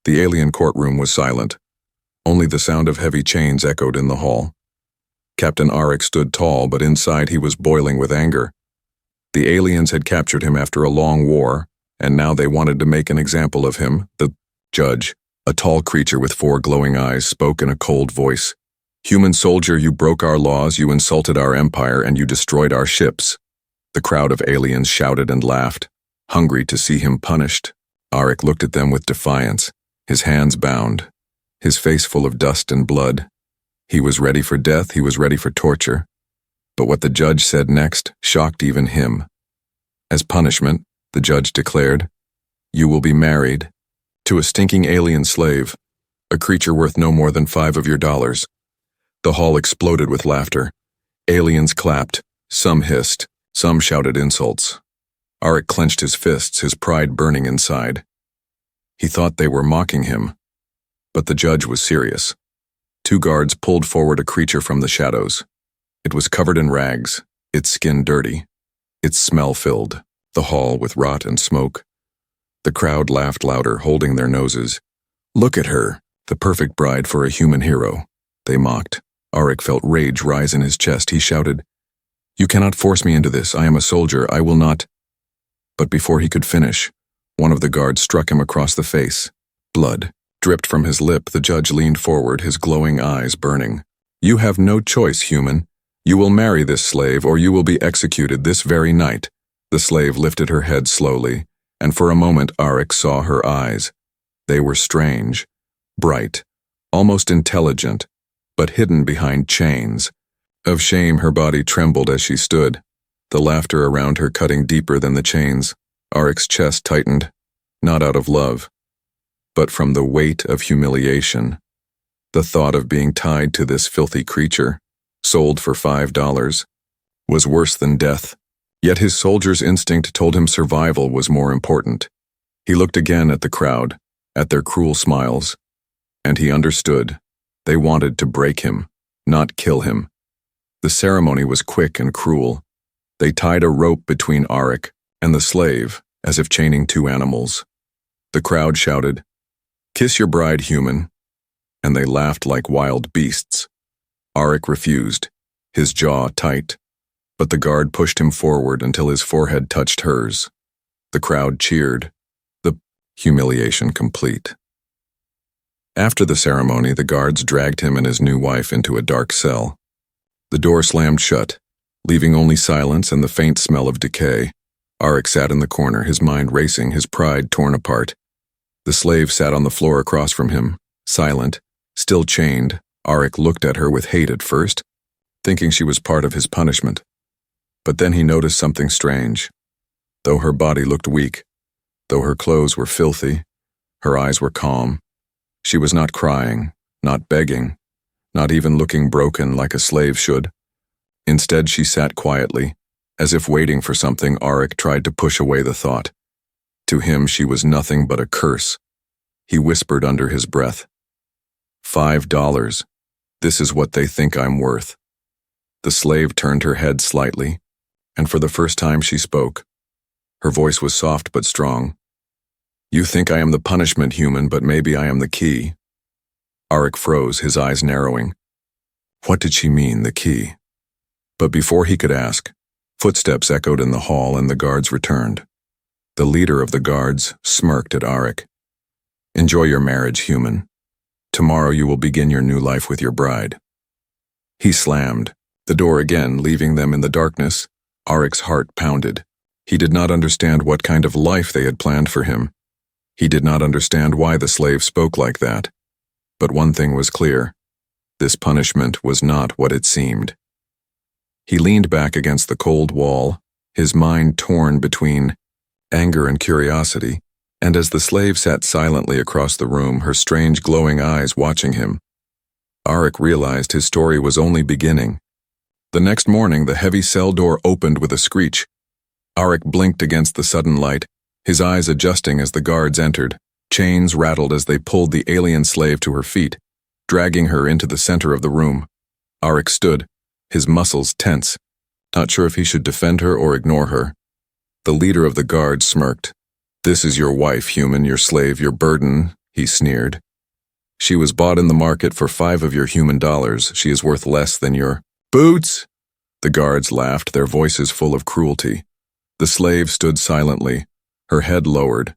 The alien courtroom was silent. Only the sound of heavy chains echoed in the hall. Captain Arik stood tall, but inside he was boiling with anger. The aliens had captured him after a long war, and now they wanted to make an example of him. The judge, a tall creature with 4 glowing eyes, spoke in a cold voice. "Human soldier, you broke our laws, you insulted our empire, and you destroyed our ships." The crowd of aliens shouted and laughed, hungry to see him punished. Arik looked at them with defiance, his hands bound, his face full of dust and blood. He was ready for death, he was ready for torture. But what the judge said next shocked even him. As punishment, the judge declared, "You will be married to a stinking alien slave, a creature worth no more than 5 of your dollars." The hall exploded with laughter. Aliens clapped, some hissed, some shouted insults. Arik clenched his fists, his pride burning inside. He thought they were mocking him, but the judge was serious. 2 guards pulled forward a creature from the shadows. It was covered in rags, its skin dirty, its smell filled the hall with rot and smoke. The crowd laughed louder, holding their noses. "Look at her, the perfect bride for a human hero," they mocked. Arik felt rage rise in his chest. He shouted, "You cannot force me into this. I am a soldier. I will not." But before he could finish, one of the guards struck him across the face. Blood dripped from his lip. The judge leaned forward, his glowing eyes burning. "You have no choice, human. You will marry this slave, or you will be executed this very night." The slave lifted her head slowly, and for a moment Arik saw her eyes. They were strange, bright, almost intelligent, but hidden behind chains. Of shame, her body trembled as she stood, the laughter around her cutting deeper than the chains. Arik's chest tightened, not out of love, but from the weight of humiliation. The thought of being tied to this filthy creature, sold for $5, was worse than death. Yet his soldier's instinct told him survival was more important. He looked again at the crowd, at their cruel smiles, and he understood. They wanted to break him, not kill him. The ceremony was quick and cruel. They tied a rope between Arik and the slave, as if chaining 2 animals. The crowd shouted, "Kiss your bride, human," and they laughed like wild beasts. Arik refused, his jaw tight, but the guard pushed him forward until his forehead touched hers. The crowd cheered, the humiliation complete. After the ceremony, the guards dragged him and his new wife into a dark cell. The door slammed shut, leaving only silence and the faint smell of decay. Arik sat in the corner, his mind racing, his pride torn apart. The slave sat on the floor across from him, silent, still chained. Arik looked at her with hate at first, thinking she was part of his punishment. But then he noticed something strange. Though her body looked weak, though her clothes were filthy, her eyes were calm. She was not crying, not begging, not even looking broken like a slave should. Instead, she sat quietly, as if waiting for something. Arik tried to push away the thought. To him, she was nothing but a curse. He whispered under his breath, $5. This is what they think I'm worth." The slave turned her head slightly, and for the first time she spoke. Her voice was soft but strong. "You think I am the punishment, human, but maybe I am the key." Arik froze, his eyes narrowing. What did she mean, the key? But before he could ask, footsteps echoed in the hall and the guards returned. The leader of the guards smirked at Arik. "Enjoy your marriage, human. Tomorrow you will begin your new life with your bride." He slammed the door again, leaving them in the darkness. Arik's heart pounded. He did not understand what kind of life they had planned for him. He did not understand why the slave spoke like that. But one thing was clear. This punishment was not what it seemed. He leaned back against the cold wall, his mind torn between anger and curiosity, and as the slave sat silently across the room, her strange glowing eyes watching him, Arik realized his story was only beginning. The next morning, the heavy cell door opened with a screech. Arik blinked against the sudden light, his eyes adjusting as the guards entered. Chains rattled as they pulled the alien slave to her feet, dragging her into the center of the room. Arik stood, his muscles tense, not sure if he should defend her or ignore her. The leader of the guards smirked. "This is your wife, human, your slave, your burden, he sneered. She was bought in the market for 5 of your human dollars. She is worth less than your boots. The guards laughed, their voices full of cruelty. The slave stood silently, her head lowered,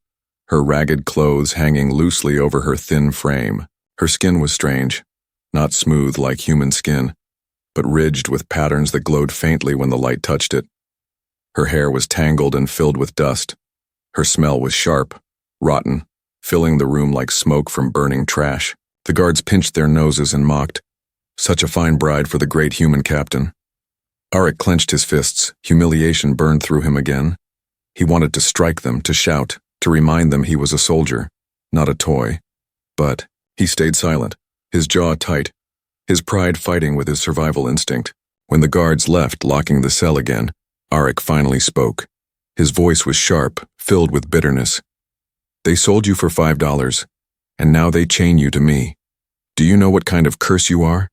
her ragged clothes hanging loosely over her thin frame. Her skin was strange, not smooth like human skin, but ridged with patterns that glowed faintly when the light touched it. Her hair was tangled and filled with dust. Her smell was sharp, rotten, filling the room like smoke from burning trash. The guards pinched their noses and mocked. Such a fine bride for the great human captain. Arik clenched his fists. Humiliation burned through him again. He wanted to strike them, to shout, to remind them he was a soldier, not a toy. But he stayed silent, his jaw tight, his pride fighting with his survival instinct. When the guards left, locking the cell again, Arik finally spoke. His voice was sharp, filled with bitterness. They sold you for $5, and now they chain you to me. Do you know what kind of curse you are?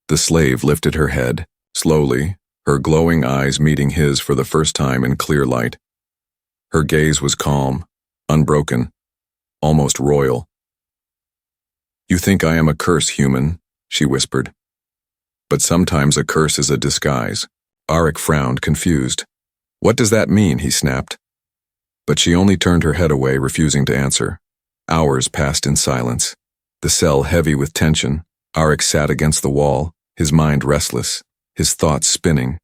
The slave lifted her head, slowly, her glowing eyes meeting his for the first time in clear light. Her gaze was calm, unbroken, almost royal. You think I am a curse, human, she whispered. But sometimes a curse is a disguise. Arik frowned, confused. What does that mean? He snapped. But she only turned her head away, refusing to answer. Hours passed in silence. The cell heavy with tension. Arik sat against the wall, his mind restless, his thoughts spinning.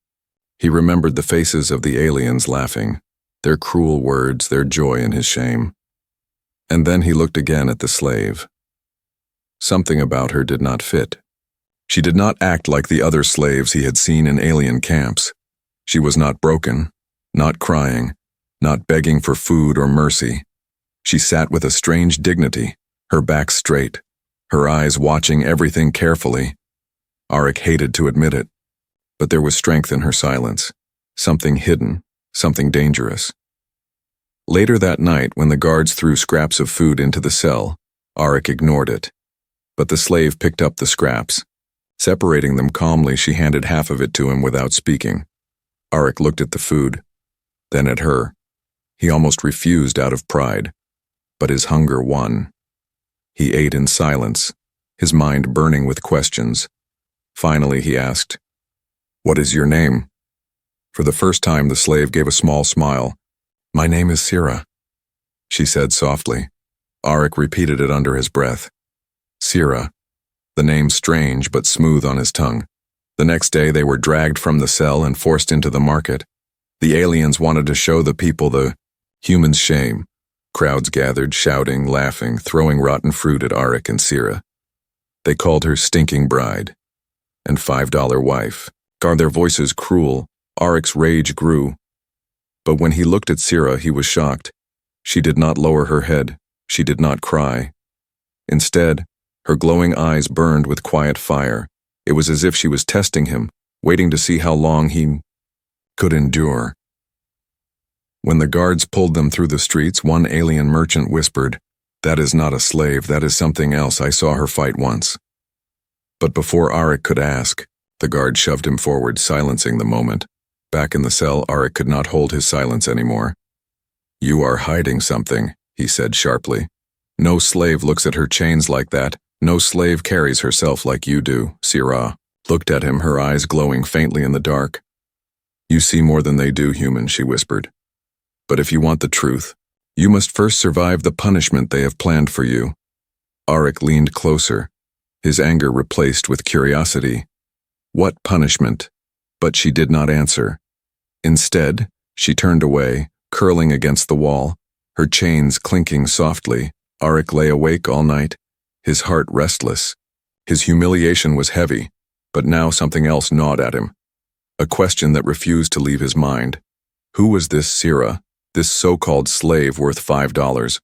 He remembered the faces of the aliens laughing, their cruel words, their joy in his shame. And then he looked again at the slave. Something about her did not fit. She did not act like the other slaves he had seen in alien camps. She was not broken, not crying, not begging for food or mercy. She sat with a strange dignity, her back straight, her eyes watching everything carefully. Arik hated to admit it, but there was strength in her silence, something hidden, something dangerous. Later that night, when the guards threw scraps of food into the cell, Arik ignored it. But the slave picked up the scraps. Separating them calmly, she handed half of it to him without speaking. Arik looked at the food, then at her. He almost refused out of pride, but his hunger won. He ate in silence, his mind burning with questions. Finally, he asked, "What is your name?" For the first time, the slave gave a small smile. "My name is Sira," she said softly. Arik repeated it under his breath. Sira, the name strange but smooth on his tongue. The next day, they were dragged from the cell and forced into the market. The aliens wanted to show the people the human's shame. Crowds gathered, shouting, laughing, throwing rotten fruit at Arik and Sira. They called her stinking bride and $5 wife. Their voices cruel. Arik's rage grew. But when he looked at Sira, he was shocked. She did not lower her head. She did not cry. Instead, her glowing eyes burned with quiet fire. It was as if she was testing him, waiting to see how long he could endure. When the guards pulled them through the streets, one alien merchant whispered, "That is not a slave, that is something else. I saw her fight once." But before Arik could ask, the guard shoved him forward, silencing the moment. Back in the cell, Arik could not hold his silence anymore. "You are hiding something," he said sharply. "No slave looks at her chains like that. No slave carries herself like you do." Sira looked at him, her eyes glowing faintly in the dark. "You see more than they do, human," she whispered. "But if you want the truth, you must first survive the punishment they have planned for you." Arik leaned closer, his anger replaced with curiosity. What punishment? But she did not answer. Instead, she turned away, curling against the wall, her chains clinking softly. Arik lay awake all night, his heart restless. His humiliation was heavy, but now something else gnawed at him. A question that refused to leave his mind. Who was this Sira, this so-called slave worth $5?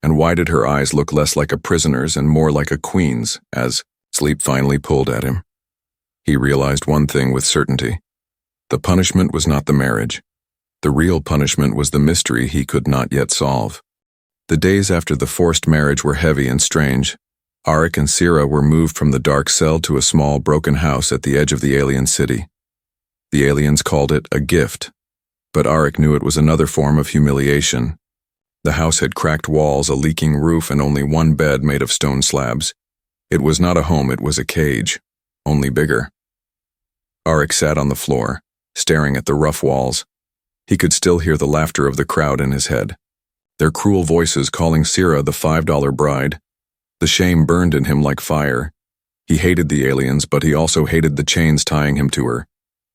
And why did her eyes look less like a prisoner's and more like a queen's, as sleep finally pulled at him? He realized one thing with certainty. The punishment was not the marriage. The real punishment was the mystery he could not yet solve. The days after the forced marriage were heavy and strange. Arik and Sira were moved from the dark cell to a small, broken house at the edge of the alien city. The aliens called it a gift, but Arik knew it was another form of humiliation. The house had cracked walls, a leaking roof, and only one bed made of stone slabs. It was not a home, it was a cage, only bigger. Arik sat on the floor, staring at the rough walls. He could still hear the laughter of the crowd in his head, their cruel voices calling Sira the $5 bride. The shame burned in him like fire. He hated the aliens, but he also hated the chains tying him to her.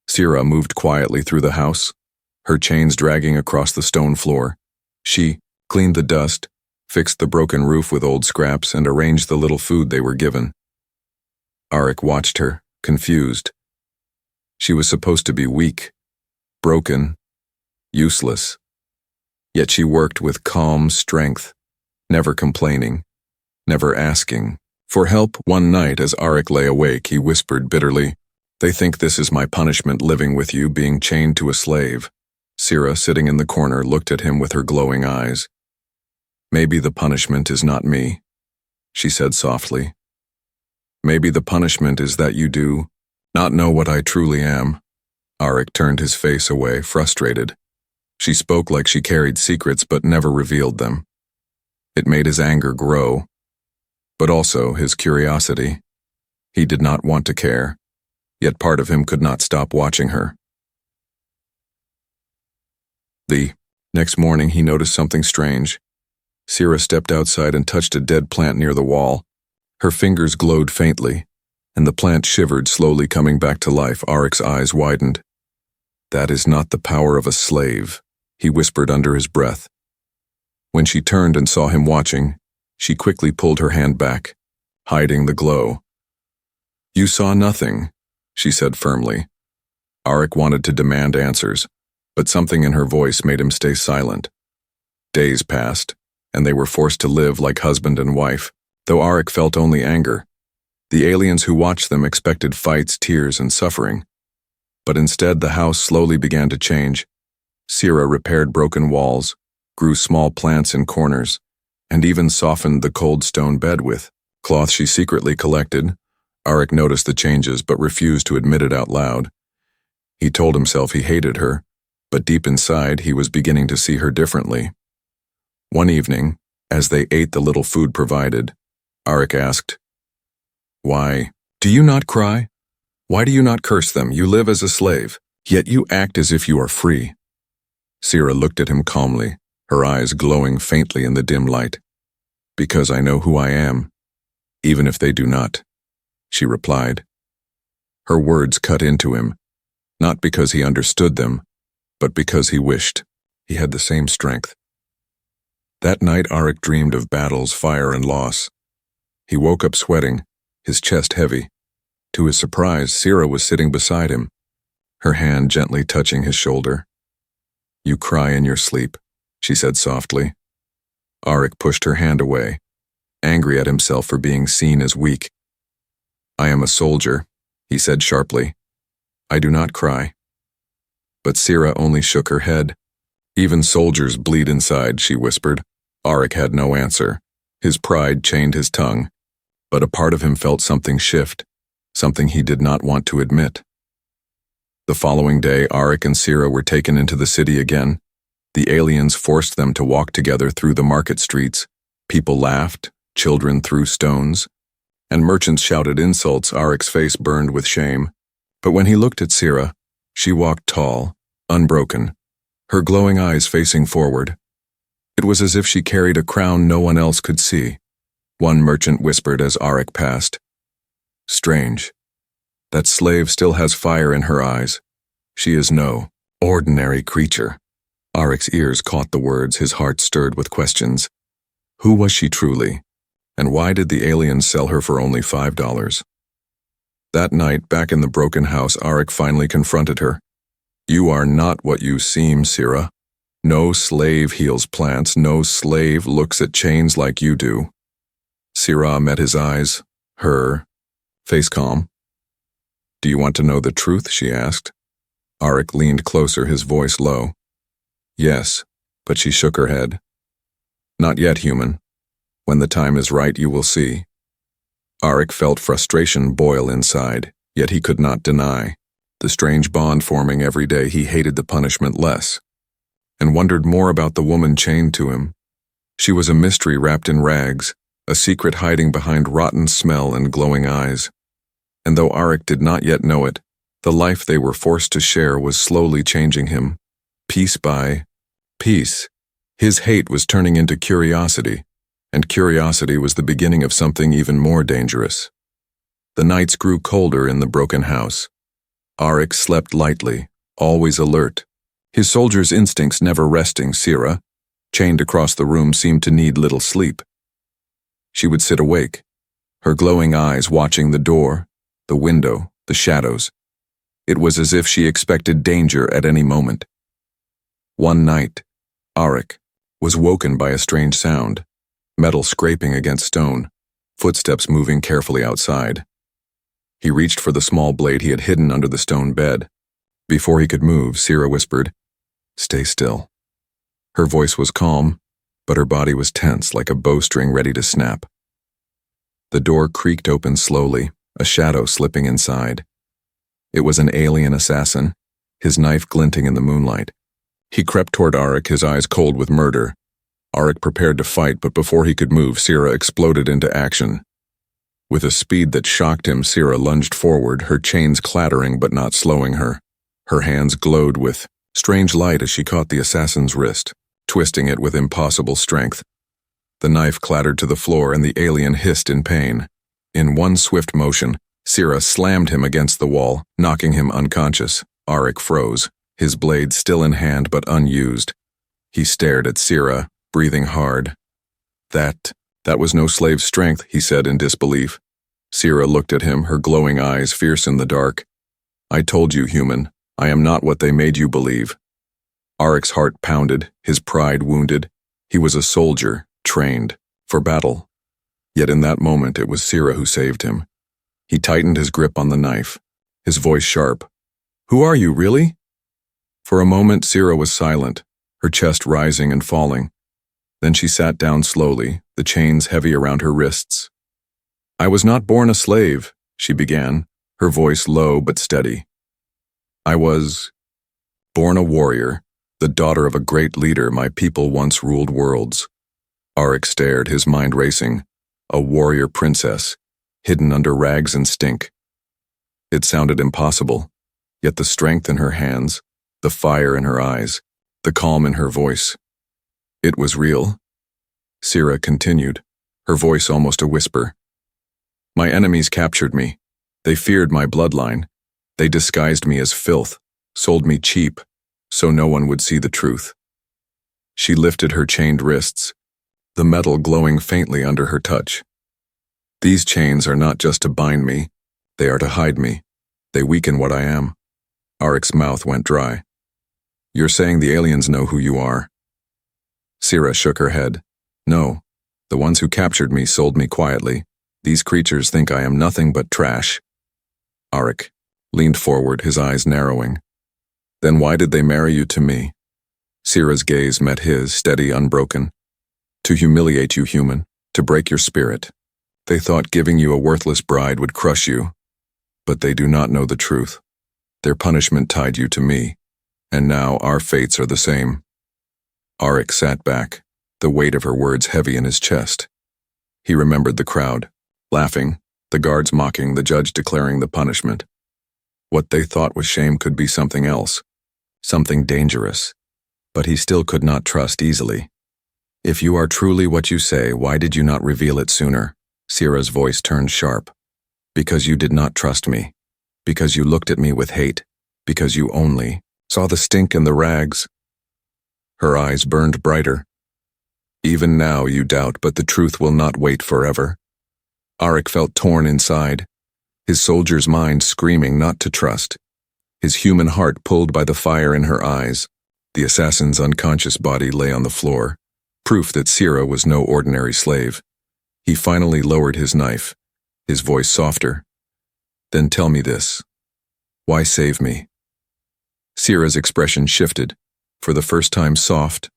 Sira moved quietly through the house, her chains dragging across the stone floor. She cleaned the dust, fixed the broken roof with old scraps, and arranged the little food they were given. Arik watched her, confused. She was supposed to be weak, broken, useless. Yet she worked with calm strength, never complaining, never asking for help. One night, as Arik lay awake, he whispered bitterly, "They think this is my punishment, living with you, being chained to a slave." Sira, sitting in the corner, looked at him with her glowing eyes. "Maybe the punishment is not me," she said softly. "Maybe the punishment is that you do not know what I truly am." Arik turned his face away, frustrated. She spoke like she carried secrets but never revealed them. It made his anger grow, but also his curiosity. He did not want to care, yet part of him could not stop watching her. The next morning he noticed something strange. Sira stepped outside and touched a dead plant near the wall. Her fingers glowed faintly, and the plant shivered, slowly coming back to life. Arik's eyes widened. "That is not the power of a slave," he whispered under his breath. When she turned and saw him watching, she quickly pulled her hand back, hiding the glow. "You saw nothing," she said firmly. Arik wanted to demand answers, but something in her voice made him stay silent. Days passed, and they were forced to live like husband and wife, though Arik felt only anger. The aliens who watched them expected fights, tears, and suffering. But instead, the house slowly began to change. Sira repaired broken walls, grew small plants in corners, and even softened the cold stone bed with cloth she secretly collected. Arik noticed the changes but refused to admit it out loud. He told himself he hated her, but deep inside he was beginning to see her differently. One evening, as they ate the little food provided, Arik asked, "Why do you not cry? Why do you not curse them? You live as a slave, yet you act as if you are free." Sira looked at him calmly, her eyes glowing faintly in the dim light. "Because I know who I am, even if they do not," she replied. Her words cut into him, not because he understood them, but because he wished he had the same strength. That night Arik dreamed of battles, fire, and loss. He woke up sweating, his chest heavy. To his surprise, Sira was sitting beside him, her hand gently touching his shoulder. "You cry in your sleep," she said softly. Arik pushed her hand away, angry at himself for being seen as weak. "I am a soldier," he said sharply. "I do not cry." But Sira only shook her head. "Even soldiers bleed inside," she whispered. Arik had no answer. His pride chained his tongue, but a part of him felt something shift, something he did not want to admit. The following day, Arik and Sira were taken into the city again. The aliens forced them to walk together through the market streets. People laughed, children threw stones, and merchants shouted insults. Arik's face burned with shame. But when he looked at Sira, she walked tall, unbroken, her glowing eyes facing forward. It was as if she carried a crown no one else could see. One merchant whispered as Arik passed, "Strange. That slave still has fire in her eyes. She is no ordinary creature." Arik's ears caught the words, his heart stirred with questions. Who was she truly? And why did the aliens sell her for only $5? That night, back in the broken house, Arik finally confronted her. "You are not what you seem, Sira. No slave heals plants, no slave looks at chains like you do." Sira met his eyes, her face calm. "Do you want to know the truth?" she asked. Arik leaned closer, his voice low. "Yes," but she shook her head. "Not yet, human. When the time is right, you will see." Arik felt frustration boil inside, yet he could not deny. The strange bond forming every day, he hated the punishment less, and wondered more about the woman chained to him. She was a mystery wrapped in rags, a secret hiding behind rotten smell and glowing eyes. And though Arik did not yet know it, the life they were forced to share was slowly changing him, piece by piece. His hate was turning into curiosity, and curiosity was the beginning of something even more dangerous. The nights grew colder in the broken house. Arik slept lightly, always alert, his soldier's instincts never resting. Sira, chained across the room, seemed to need little sleep. She would sit awake, her glowing eyes watching the door, the window, the shadows. It was as if she expected danger at any moment. One night, Arik was woken by a strange sound, metal scraping against stone, footsteps moving carefully outside. He reached for the small blade he had hidden under the stone bed. Before he could move, Sira whispered, "Stay still." Her voice was calm, but her body was tense like a bowstring ready to snap. The door creaked open slowly, a shadow slipping inside. It was an alien assassin, his knife glinting in the moonlight. He crept toward Arik, his eyes cold with murder. Arik prepared to fight, but before he could move, Sira exploded into action. With a speed that shocked him, Sira lunged forward, her chains clattering but not slowing her. Her hands glowed with strange light as she caught the assassin's wrist, twisting it with impossible strength. The knife clattered to the floor and the alien hissed in pain. In one swift motion, Sira slammed him against the wall, knocking him unconscious. Arik froze, his blade still in hand but unused. He stared at Sira, breathing hard. That was no slave's strength," he said in disbelief. Sira looked at him, her glowing eyes fierce in the dark. "I told you, human, I am not what they made you believe." Arik's heart pounded, his pride wounded. He was a soldier, trained, for battle. Yet in that moment it was Sira who saved him. He tightened his grip on the knife, his voice sharp. "Who are you, really?" For a moment Sira was silent, her chest rising and falling. Then she sat down slowly, the chains heavy around her wrists. "I was not born a slave," she began, her voice low but steady. "I was born a warrior, the daughter of a great leader. My people once ruled worlds." Arik stared, his mind racing. A warrior princess, hidden under rags and stink. It sounded impossible, yet the strength in her hands, the fire in her eyes, the calm in her voice. It was real. Sira continued, her voice almost a whisper. "My enemies captured me. They feared my bloodline. They disguised me as filth, sold me cheap, so no one would see the truth." She lifted her chained wrists, the metal glowing faintly under her touch. "These chains are not just to bind me, they are to hide me. They weaken what I am." Arik's mouth went dry. "You're saying the aliens know who you are?" Sira shook her head. "No, the ones who captured me sold me quietly. These creatures think I am nothing but trash." Arik leaned forward, his eyes narrowing. "Then why did they marry you to me?" Sira's gaze met his, steady, unbroken. "To humiliate you, human, to break your spirit. They thought giving you a worthless bride would crush you. But they do not know the truth. Their punishment tied you to me, and now our fates are the same." Arik sat back, the weight of her words heavy in his chest. He remembered the crowd, laughing, the guards mocking, the judge declaring the punishment. What they thought was shame could be something else, something dangerous. But he still could not trust easily. "If you are truly what you say, why did you not reveal it sooner?" Sira's voice turned sharp. "Because you did not trust me. Because you looked at me with hate. Because you only saw the stink in the rags." Her eyes burned brighter. "Even now you doubt, but the truth will not wait forever." Arik felt torn inside, his soldier's mind screaming not to trust, his human heart pulled by the fire in her eyes. The assassin's unconscious body lay on the floor, proof that Sira was no ordinary slave. He finally lowered his knife, his voice softer. "Then tell me this. Why save me?" Sira's expression shifted, for the first time soft,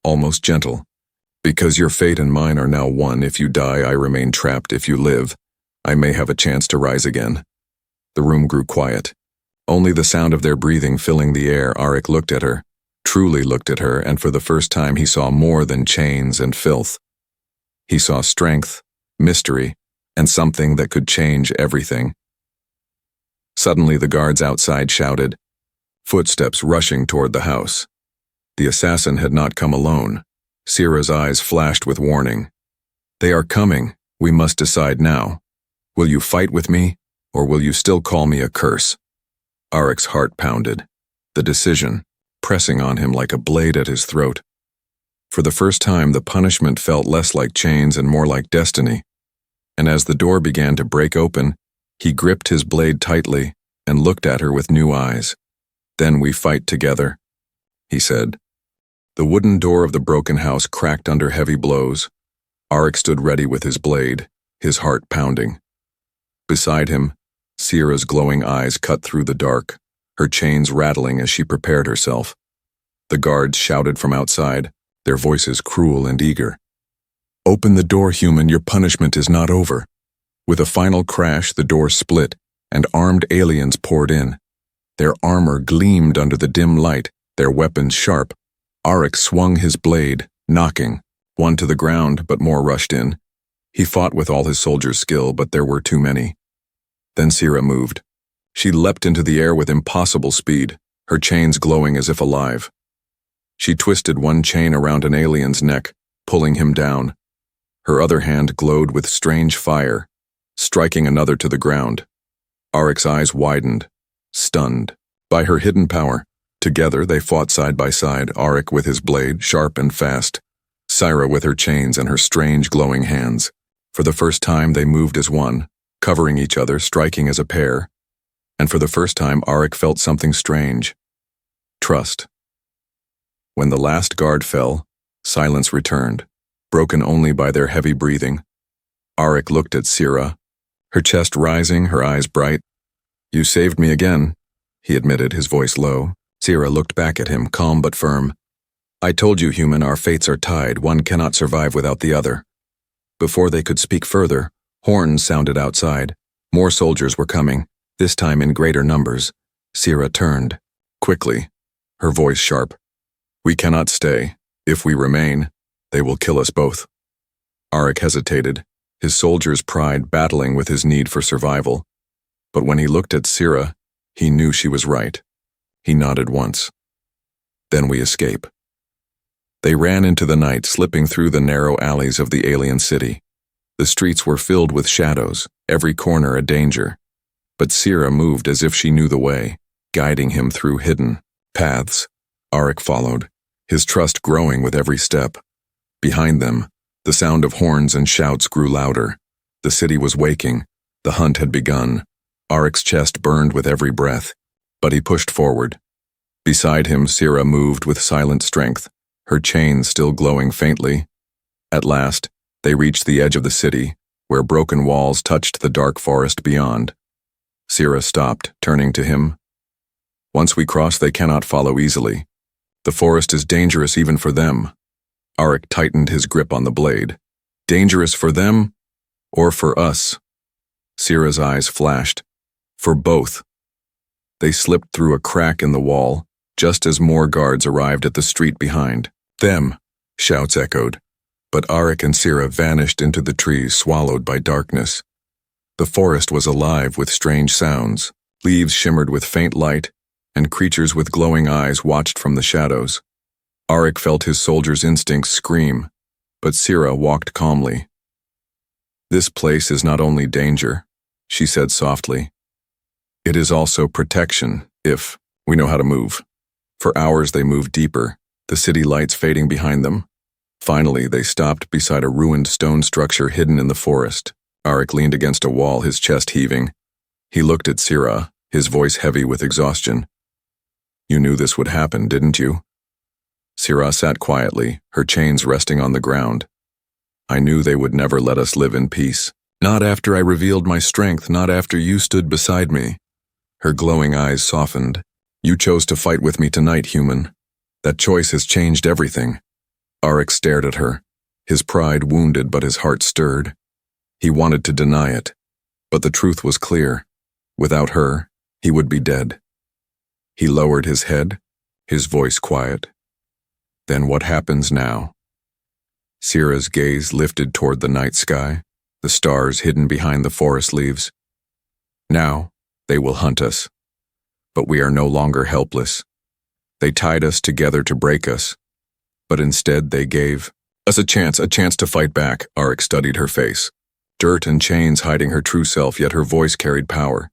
almost gentle. "Because your fate and mine are now one. If you die, I remain trapped. If you live, I may have a chance to rise again." The room grew quiet, only the sound of their breathing filling the air. Arik looked at her, truly looked at her, and for the first time he saw more than chains and filth. He saw strength, mystery, and something that could change everything. Suddenly the guards outside shouted, footsteps rushing toward the house. The assassin had not come alone. Sierra's eyes flashed with warning. They are coming. We must decide now. Will you fight with me, or will you still call me a curse? Arek's heart pounded. The decision, pressing on him like a blade at his throat. For the first time, the punishment felt less like chains and more like destiny. And as the door began to break open, he gripped his blade tightly and looked at her with new eyes. Then we fight together, he said. The wooden door of the broken house cracked under heavy blows. Arek stood ready with his blade, his heart pounding. Beside him, Sierra's glowing eyes cut through the dark, her chains rattling as she prepared herself. The guards shouted from outside, their voices cruel and eager. Open the door, human, your punishment is not over. With a final crash, the door split, and armed aliens poured in. Their armor gleamed under the dim light, their weapons sharp. Arek swung his blade, knocking, one to the ground, but more rushed in. He fought with all his soldiers' skill, but there were too many. Then Sierra moved. She leapt into the air with impossible speed, her chains glowing as if alive. She twisted one chain around an alien's neck, pulling him down. Her other hand glowed with strange fire, striking another to the ground. Arek's eyes widened, stunned. By her hidden power, together they fought side by side, Arek with his blade, sharp and fast, Sierra with her chains and her strange glowing hands. For the first time they moved as one, covering each other, striking as a pair. And for the first time Arek felt something strange. Trust. When the last guard fell, silence returned, broken only by their heavy breathing. Arek looked at Sierra, her chest rising, her eyes bright. You saved me again, he admitted, his voice low. Sierra looked back at him, calm but firm. I told you, human, our fates are tied, one cannot survive without the other. Before they could speak further, horns sounded outside. More soldiers were coming, this time in greater numbers. Sierra turned, quickly, her voice sharp. We cannot stay. If we remain, they will kill us both. Arek hesitated, his soldier's pride battling with his need for survival. But when he looked at Sierra, he knew she was right. He nodded once. Then we escape. They ran into the night, slipping through the narrow alleys of the alien city. The streets were filled with shadows, every corner a danger. But Sierra moved as if she knew the way, guiding him through hidden paths. Arek followed, his trust growing with every step. Behind them, the sound of horns and shouts grew louder. The city was waking. The hunt had begun. Arek's chest burned with every breath, but he pushed forward. Beside him, Sierra moved with silent strength, her chains still glowing faintly. At last, they reached the edge of the city, where broken walls touched the dark forest beyond. Sierra stopped, turning to him. Once we cross, they cannot follow easily. The forest is dangerous even for them. Arek tightened his grip on the blade. Dangerous for them, or for us? Sierra's eyes flashed. For both. They slipped through a crack in the wall, just as more guards arrived at the street behind. Them, shouts echoed. But Arek and Sierra vanished into the trees, swallowed by darkness. The forest was alive with strange sounds. Leaves shimmered with faint light, and creatures with glowing eyes watched from the shadows. Arek felt his soldier's instincts scream, but Sierra walked calmly. This place is not only danger, she said softly. It is also protection, if we know how to move. For hours they moved deeper, the city lights fading behind them. Finally, they stopped beside a ruined stone structure hidden in the forest. Arek leaned against a wall, his chest heaving. He looked at Sierra, his voice heavy with exhaustion. You knew this would happen, didn't you? Sierra sat quietly, her chains resting on the ground. I knew they would never let us live in peace. Not after I revealed my strength, not after you stood beside me. Her glowing eyes softened. You chose to fight with me tonight, human. That choice has changed everything. Arek stared at her, his pride wounded but his heart stirred. He wanted to deny it, but the truth was clear. Without her, he would be dead. He lowered his head, his voice quiet. Then what happens now? Sierra's gaze lifted toward the night sky, the stars hidden behind the forest leaves. Now, they will hunt us. But we are no longer helpless. They tied us together to break us, but instead they gave us a chance to fight back. Arik studied her face. Dirt and chains hiding her true self, yet her voice carried power.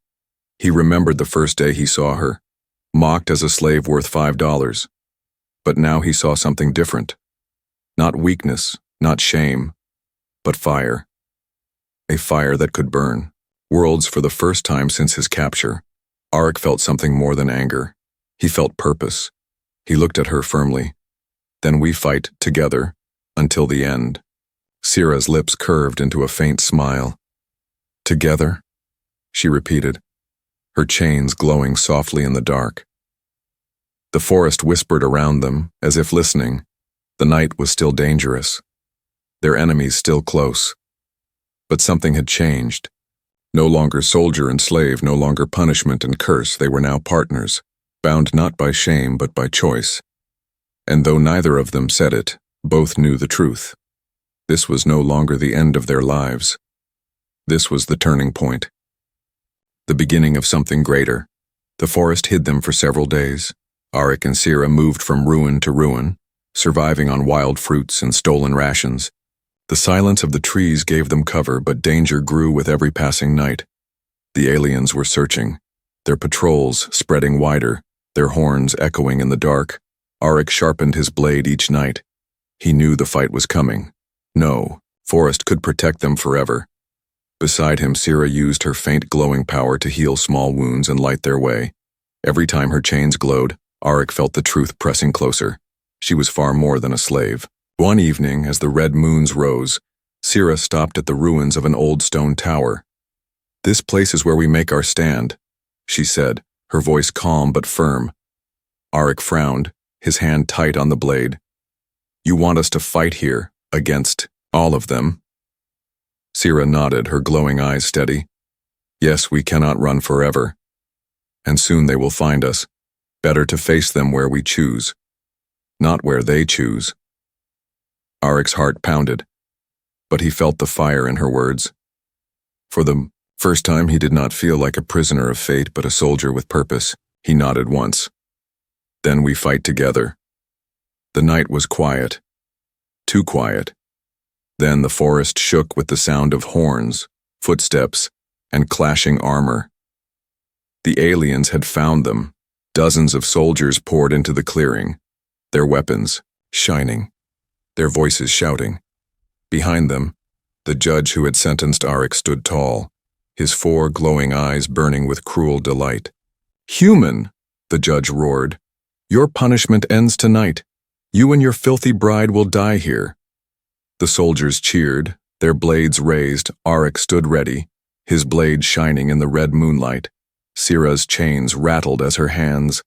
He remembered the first day he saw her, mocked as a slave worth $5. But now he saw something different. Not weakness, not shame, but fire. A fire that could burn worlds. For the first time since his capture, Arik felt something more than anger. He felt purpose. He looked at her firmly. Then we fight together until the end. Sierra's lips curved into a faint smile. Together, she repeated, her chains glowing softly in the dark. The forest whispered around them, as if listening. The night was still dangerous. Their enemies still close. But something had changed. No longer soldier and slave, no longer punishment and curse. They were now partners, bound not by shame but by choice. And though neither of them said it, both knew the truth. This was no longer the end of their lives. This was the turning point. The beginning of something greater. The forest hid them for several days. Arik and Sierra moved from ruin to ruin, surviving on wild fruits and stolen rations. The silence of the trees gave them cover, but danger grew with every passing night. The aliens were searching, their patrols spreading wider, their horns echoing in the dark. Arik sharpened his blade each night. He knew the fight was coming. No, forest could protect them forever. Beside him, Sierra used her faint glowing power to heal small wounds and light their way. Every time her chains glowed, Arik felt the truth pressing closer. She was far more than a slave. One evening, as the red moons rose, Sierra stopped at the ruins of an old stone tower. "This place is where we make our stand," she said, her voice calm but firm. Arik frowned, his hand tight on the blade. "You want us to fight here, against all of them?" Sierra nodded, her glowing eyes steady. "Yes, we cannot run forever. And soon they will find us. Better to face them where we choose, not where they choose." Arik's heart pounded, but he felt the fire in her words. For the first time, he did not feel like a prisoner of fate, but a soldier with purpose. He nodded once. "Then we fight together." The night was quiet, too quiet. Then the forest shook with the sound of horns, footsteps, and clashing armor. The aliens had found them. Dozens of soldiers poured into the clearing, their weapons shining, their voices shouting. Behind them, the judge who had sentenced Arik stood tall, his 4 glowing eyes burning with cruel delight. "Human," the judge roared, "your punishment ends tonight. You and your filthy bride will die here." The soldiers cheered, their blades raised. Arik stood ready, his blade shining in the red moonlight. Sierra's chains rattled as her hands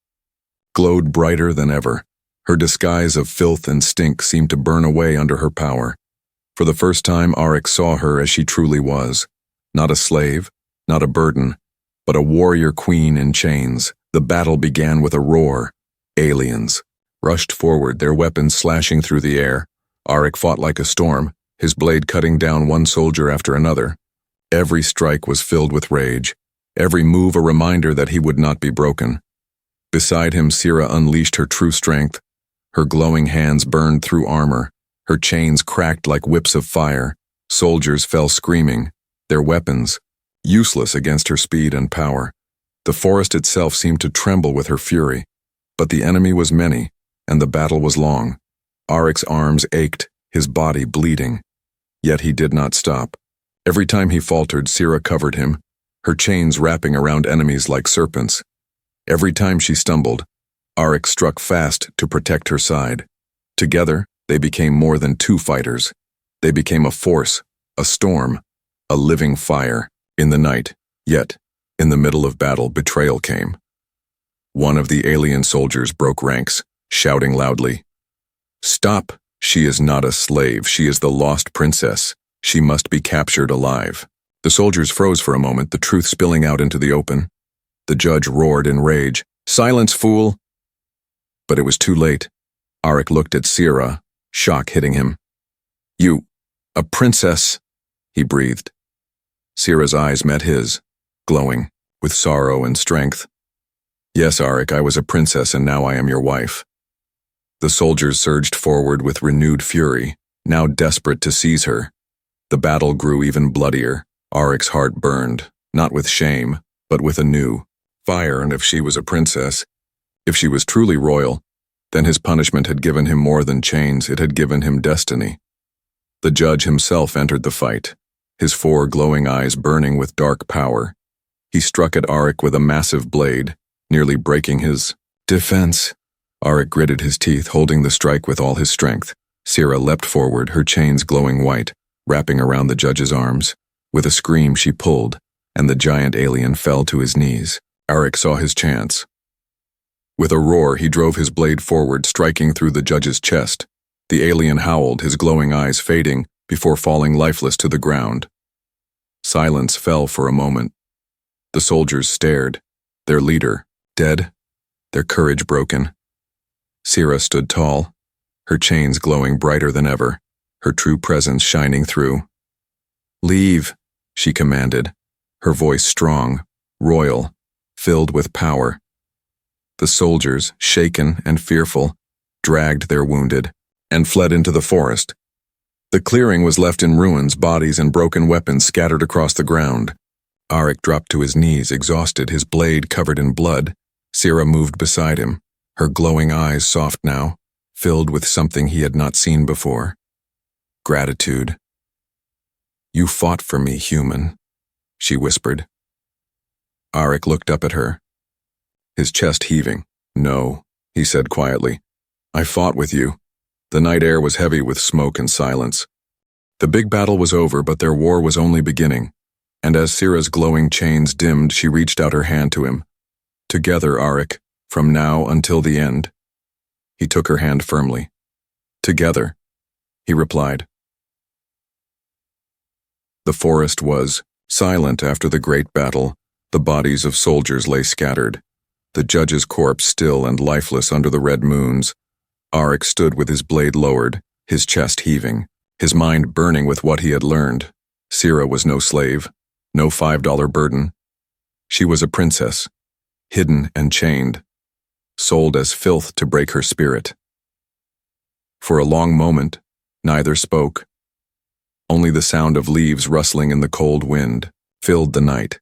glowed brighter than ever. Her disguise of filth and stink seemed to burn away under her power. For the first time, Arik saw her as she truly was. Not a slave, not a burden, but a warrior queen in chains. The battle began with a roar. Aliens rushed forward, their weapons slashing through the air. Arik fought like a storm, his blade cutting down one soldier after another. Every strike was filled with rage, every move a reminder that he would not be broken. Beside him, Sierra unleashed her true strength. Her glowing hands burned through armor, her chains cracked like whips of fire. Soldiers fell screaming, their weapons useless against her speed and power. The forest itself seemed to tremble with her fury. But the enemy was many, and the battle was long. Arik's arms ached, his body bleeding. Yet he did not stop. Every time he faltered, Sierra covered him, her chains wrapping around enemies like serpents. Every time she stumbled, Arik struck fast to protect her side. Together, they became more than 2 fighters. They became a force, a storm, a living fire. In the night, yet, in the middle of battle, betrayal came. One of the alien soldiers broke ranks, shouting loudly, "Stop! She is not a slave. She is the lost princess. She must be captured alive." The soldiers froze for a moment, the truth spilling out into the open. The judge roared in rage, "Silence, fool!" But it was too late. Arik looked at Sierra, shock hitting him. You, a princess, he breathed. Sierra's eyes met his, glowing, with sorrow and strength. Yes, Arik, I was a princess and now I am your wife. The soldiers surged forward with renewed fury, now desperate to seize her. The battle grew even bloodier. Arik's heart burned, not with shame, but with a new fire, and if she was a princess, if she was truly royal, then his punishment had given him more than chains, it had given him destiny. The judge himself entered the fight, his 4 glowing eyes burning with dark power. He struck at Arik with a massive blade, nearly breaking his defense. Arik gritted his teeth, holding the strike with all his strength. Sierra leapt forward, her chains glowing white, wrapping around the judge's arms. With a scream she pulled, and the giant alien fell to his knees. Arik saw his chance. With a roar, he drove his blade forward, striking through the judge's chest. The alien howled, his glowing eyes fading, before falling lifeless to the ground. Silence fell for a moment. The soldiers stared, their leader dead, their courage broken. Sierra stood tall, her chains glowing brighter than ever, her true presence shining through. "Leave," she commanded, her voice strong, royal, filled with power. The soldiers, shaken and fearful, dragged their wounded, and fled into the forest. The clearing was left in ruins, bodies and broken weapons scattered across the ground. Arik dropped to his knees, exhausted, his blade covered in blood. Sierra moved beside him, her glowing eyes soft now, filled with something he had not seen before. Gratitude. "You fought for me, human," she whispered. Arik looked up at her, his chest heaving. "No," he said quietly. "I fought with you." The night air was heavy with smoke and silence. The big battle was over, but their war was only beginning, and as Sierra's glowing chains dimmed, she reached out her hand to him. "Together, Arik, from now until the end." He took her hand firmly. "Together," he replied. The forest was silent after the great battle. The bodies of soldiers lay scattered, the judge's corpse still and lifeless under the red moons. Arik stood with his blade lowered, his chest heaving, his mind burning with what he had learned. Sierra was no slave, no $5 burden. She was a princess, hidden and chained, sold as filth to break her spirit. For a long moment, neither spoke. Only the sound of leaves rustling in the cold wind filled the night.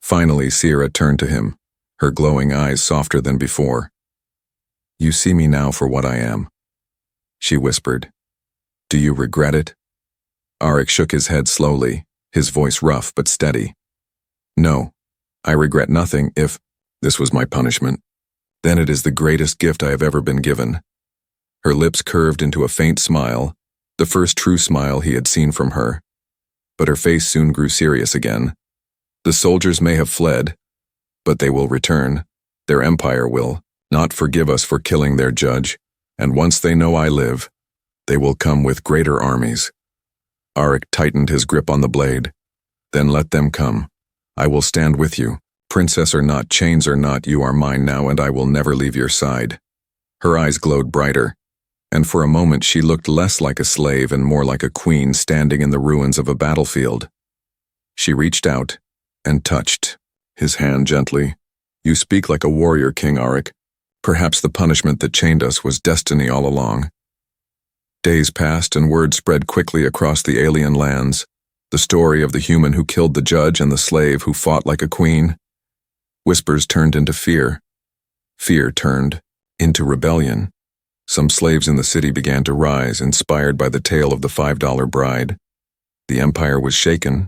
Finally, Sierra turned to him, her glowing eyes softer than before. "You see me now for what I am," she whispered. "Do you regret it?" Arik shook his head slowly, his voice rough but steady. "No, I regret nothing. If this was my punishment, then it is the greatest gift I have ever been given." Her lips curved into a faint smile, the first true smile he had seen from her. But her face soon grew serious again. "The soldiers may have fled, but they will return. Their empire will not forgive us for killing their judge, and once they know I live, they will come with greater armies." Arik tightened his grip on the blade. "Then let them come. I will stand with you. Princess or not, chains or not, you are mine now, and I will never leave your side." Her eyes glowed brighter, and for a moment she looked less like a slave and more like a queen standing in the ruins of a battlefield. She reached out and touched his hand gently. "You speak like a warrior, King Arik. Perhaps the punishment that chained us was destiny all along." Days passed and word spread quickly across the alien lands, the story of the human who killed the judge and the slave who fought like a queen. Whispers turned into fear. Fear turned into rebellion. Some slaves in the city began to rise, inspired by the tale of the $5 bride. The empire was shaken,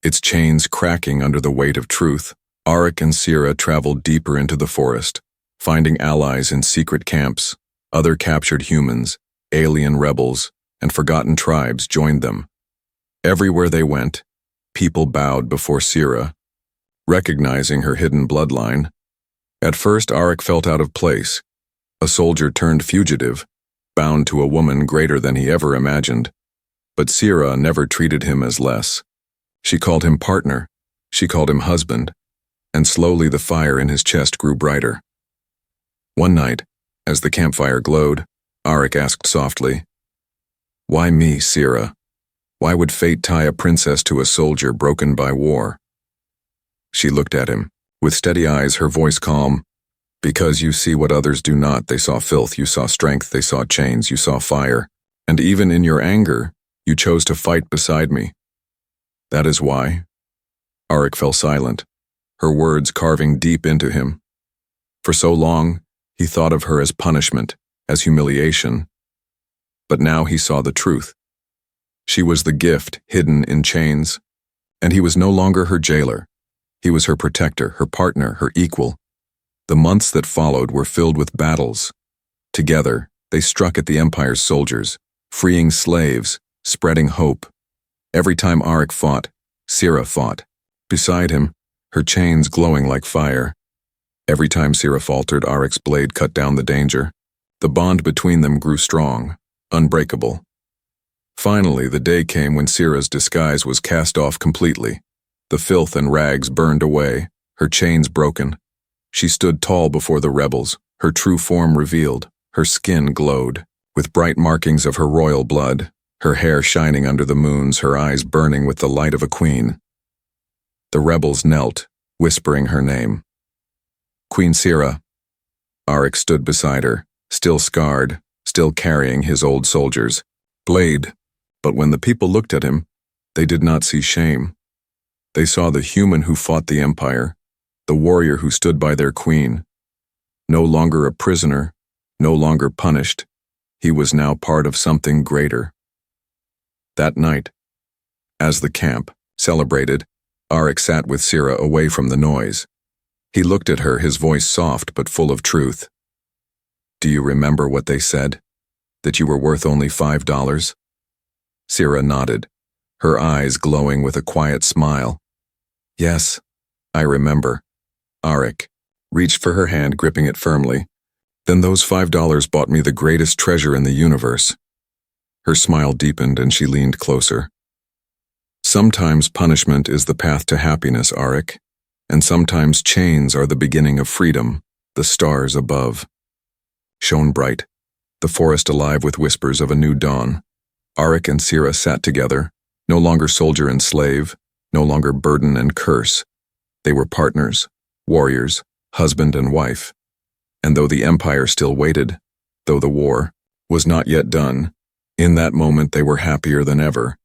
its chains cracking under the weight of truth. Arik and Sierra traveled deeper into the forest, finding allies in secret camps. Other captured humans, alien rebels, and forgotten tribes joined them. Everywhere they went, people bowed before Sierra, recognizing her hidden bloodline. At first, Arik felt out of place, a soldier turned fugitive, bound to a woman greater than he ever imagined. But Sierra never treated him as less. She called him partner, she called him husband, and slowly the fire in his chest grew brighter. One night, as the campfire glowed, Arik asked softly, Why me, Sira? Why would fate tie a princess to a soldier broken by war? She looked at him, with steady eyes, her voice calm. Because you see what others do not. They saw filth, you saw strength, they saw chains, you saw fire. And even in your anger, you chose to fight beside me. That is why. Arik fell silent, her words carving deep into him. For so long, he thought of her as punishment, as humiliation. But now he saw the truth. She was the gift hidden in chains, and he was no longer her jailer. He was her protector, her partner, her equal. The months that followed were filled with battles. Together, they struck at the Empire's soldiers, freeing slaves, spreading hope. Every time Arik fought, Sira fought. Beside him, her chains glowing like fire. Every time Sira faltered, Arik's blade cut down the danger. The bond between them grew strong, unbreakable. Finally, the day came when Sira's disguise was cast off completely. The filth and rags burned away, her chains broken. She stood tall before the rebels, her true form revealed. Her skin glowed, with bright markings of her royal blood, her hair shining under the moons, her eyes burning with the light of a queen. The rebels knelt, whispering her name. Queen Sira. Arik stood beside her, still scarred, still carrying his old soldier's blade. But when the people looked at him, they did not see shame. They saw the human who fought the Empire, the warrior who stood by their queen. No longer a prisoner, no longer punished, he was now part of something greater. That night, as the camp celebrated, Arik sat with Sira away from the noise. He looked at her, his voice soft but full of truth. Do you remember what they said? That you were worth only $5? Sira nodded, her eyes glowing with a quiet smile. Yes, I remember. Arik reached for her hand, gripping it firmly. Then those $5 bought me the greatest treasure in the universe. Her smile deepened and she leaned closer. Sometimes punishment is the path to happiness, Arik, and sometimes chains are the beginning of freedom, the stars above. Shone bright, the forest alive with whispers of a new dawn. Arik and Sira sat together, no longer soldier and slave, no longer burden and curse. They were partners, warriors, husband and wife. And though the Empire still waited, though the war was not yet done, in that moment they were happier than ever.